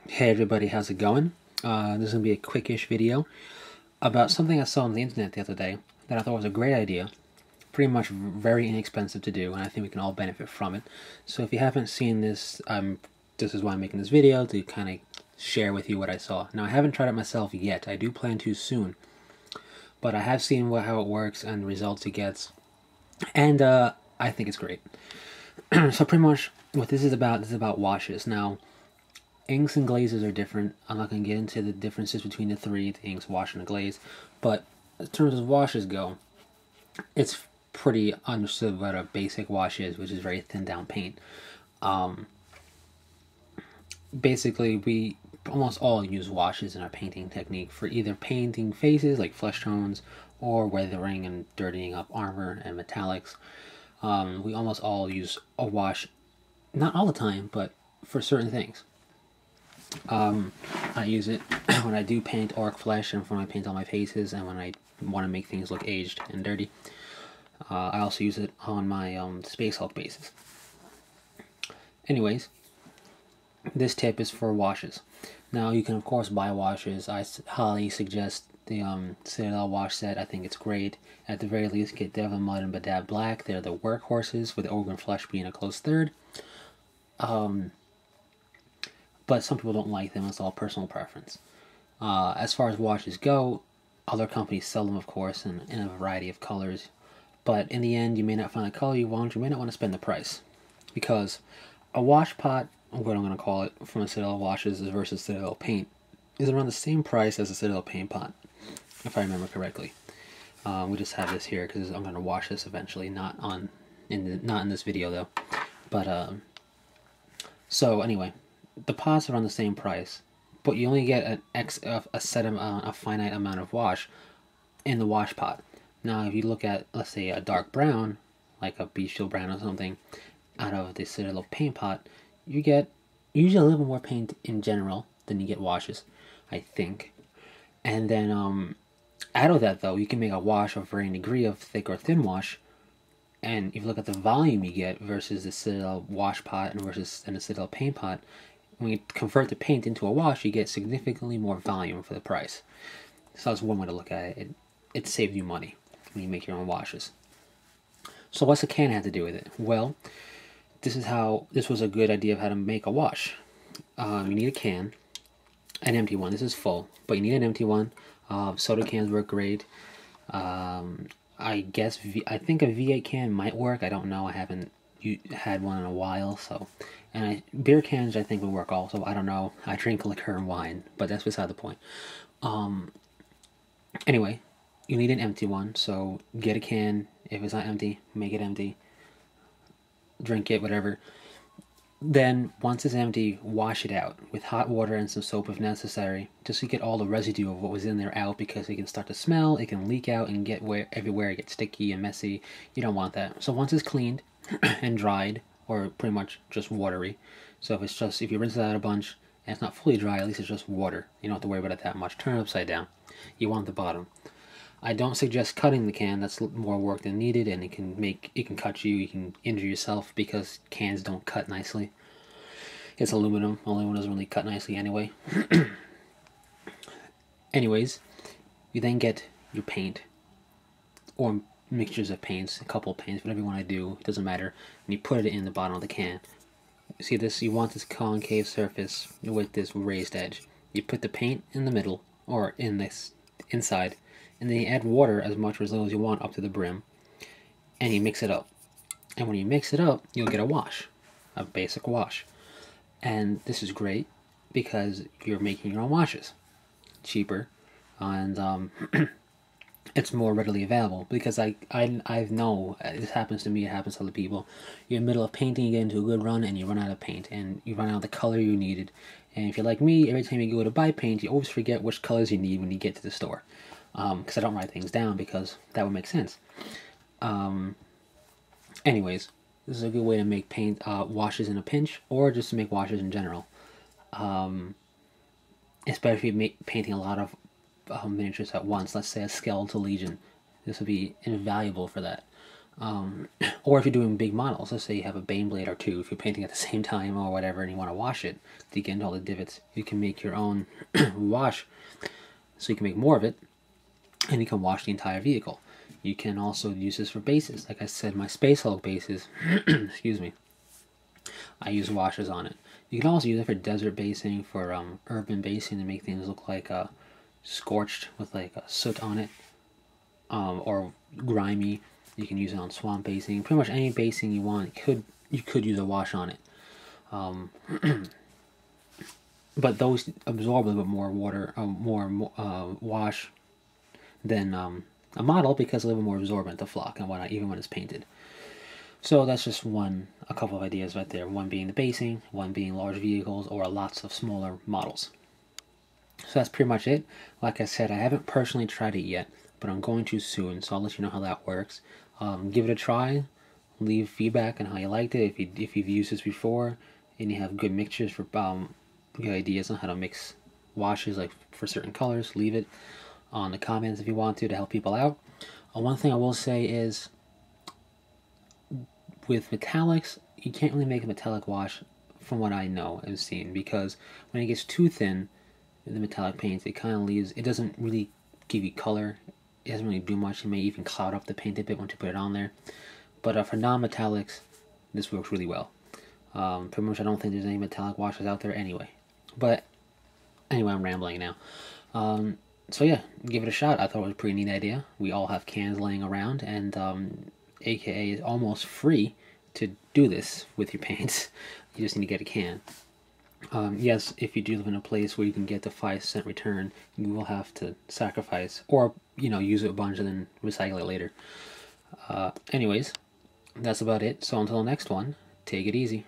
Hey everybody, how's it going? This is going to be a quickish video about something I saw on the internet the other day that I thought was a great idea. Pretty much very inexpensive to do, and I think we can all benefit from it. So if you haven't seen this, this is why I'm making this video, to kind of share with you what I saw. Now, I haven't tried it myself yet. I do plan to soon. But I have seen how it works and the results it gets. And I think it's great. So pretty much what this is about washes. Now, inks and glazes are different. I'm not going to get into the differences between the three, the inks, wash, and the glaze. But in terms of washes go, it's pretty understood what a basic wash is, which is very thin down paint. Basically, we almost all use washes in our painting technique for either painting faces, like flesh tones, or weathering and dirtying up armor and metallics. We almost all use a wash, not all the time, but for certain things. I use it when I do paint orc flesh and when I paint all my faces and when I want to make things look aged and dirty. I also use it on my Space Hulk bases. Anyways, this tip is for washes. Now you can of course buy washes. I highly suggest the Citadel wash set. I think it's great. At the very least, get Devil Mud and Badab Black. They're the workhorses, with Ogre Flesh being a close third. But some people don't like them. It's all personal preference. As far as washes go, other companies sell them, of course, in a variety of colors. But in the end, you may not find the color you want. You may not want to spend the price. Because a wash pot, what I'm going to call it, from a Citadel washes versus Citadel paint, is around the same price as a Citadel paint pot, if I remember correctly. We just have this here because I'm going to wash this eventually, not in this video though. But so anyway, the pots are on the same price, but you only get a finite amount of wash in the wash pot. Now, if you look at, let's say, a dark brown, like a bestial brown or something, out of the Citadel paint pot, you get usually a little bit more paint in general than you get washes, I think. And then out of that, though, you can make a wash of varying degree of thick or thin wash. And if you look at the volume you get versus the Citadel wash pot and the Citadel paint pot, when you convert the paint into a wash, you get significantly more volume for the price. So that's one way to look at it. It saves you money when you make your own washes. So what's a can have to do with it? Well, this was a good idea of how to make a wash. You need a can, an empty one. This is full, but you need an empty one. Soda cans work great. I guess I think a V8 can might work. I don't know. I haven't had one in a while, so. And beer cans I think would work also. I don't know. I drink liquor and wine, but that's beside the point. Anyway, you need an empty one, so get a can. If it's not empty, make it empty. Drink it, whatever. Then, once it's empty, wash it out with hot water and some soap if necessary, just to get all the residue of what was in there out, because it can start to smell, it can leak out and get everywhere, it gets sticky and messy. You don't want that. So once it's cleaned and dried, or pretty much just watery, so if you rinse it out a bunch and it's not fully dry, at least it's just water. You don't have to worry about it that much. Turn it upside down. You want the bottom. I don't suggest cutting the can. That's more work than needed, and it can cut you. You can injure yourself because cans don't cut nicely. It's aluminum. Aluminum doesn't really cut nicely anyway. Anyways, you then get your paint, or mixtures of paints, a couple of paints, whatever you want to do. It doesn't matter. And you put it in the bottom of the can. See this? You want this concave surface with this raised edge. You put the paint in the middle, or in this inside, and then you add water as much or as little as you want up to the brim, and you mix it up. And when you mix it up, you'll get a wash, a basic wash. And this is great because you're making your own washes, cheaper, and it's more readily available. Because I know this happens to me, it happens to other people. You're in the middle of painting, you get into a good run, and you run out of paint, and you run out of the color you needed. And if you're like me, every time you go to buy paint, you always forget which colors you need when you get to the store. Because I don't write things down, because that would make sense. Anyways, this is a good way to make paint washes in a pinch, or just to make washes in general. Especially if you're painting a lot of miniatures at once. Let's say a Skeletal Legion. This would be invaluable for that. Or if you're doing big models, let's say you have a Baneblade or two, if you're painting at the same time or whatever and you want to wash it to get into all the divots, you can make your own wash, so you can make more of it and you can wash the entire vehicle. You can also use this for bases. Like I said, my Space Hulk bases, excuse me, I use washes on it. You can also use it for desert basing, for urban basing, to make things look like scorched with like a soot on it, or grimy. You can use it on swamp basing. Pretty much any basing you want, you could use a wash on it. But those absorb a little bit more water, more wash than a model, because a little bit more absorbent to flock and whatnot, even when it's painted. So that's just a couple of ideas right there. One being the basing, one being large vehicles or lots of smaller models. So that's pretty much it. Like I said, I haven't personally tried it yet, but I'm going to soon, so I'll let you know how that works. Give it a try. Leave feedback on how you liked it. If you've used this before and you have good mixtures for good ideas on how to mix washes, like for certain colors, leave it on the comments if you want to help people out. One thing I will say is, with metallics, you can't really make a metallic wash from what I know and seen, because when it gets too thin, the metallic paints, it kind of leaves, it doesn't really give you color. It doesn't really do much. It may even cloud up the paint a bit once you put it on there. But for non-metallics, this works really well. Pretty much I don't think there's any metallic washes out there anyway. But anyway, I'm rambling now. So yeah, give it a shot. I thought it was a pretty neat idea. We all have cans laying around, and AKA is almost free to do this with your paints. You just need to get a can. Yes, if you do live in a place where you can get the 5-cent return, you will have to sacrifice, or use it a bunch and then recycle it later. Anyways, that's about it. So until the next one, take it easy.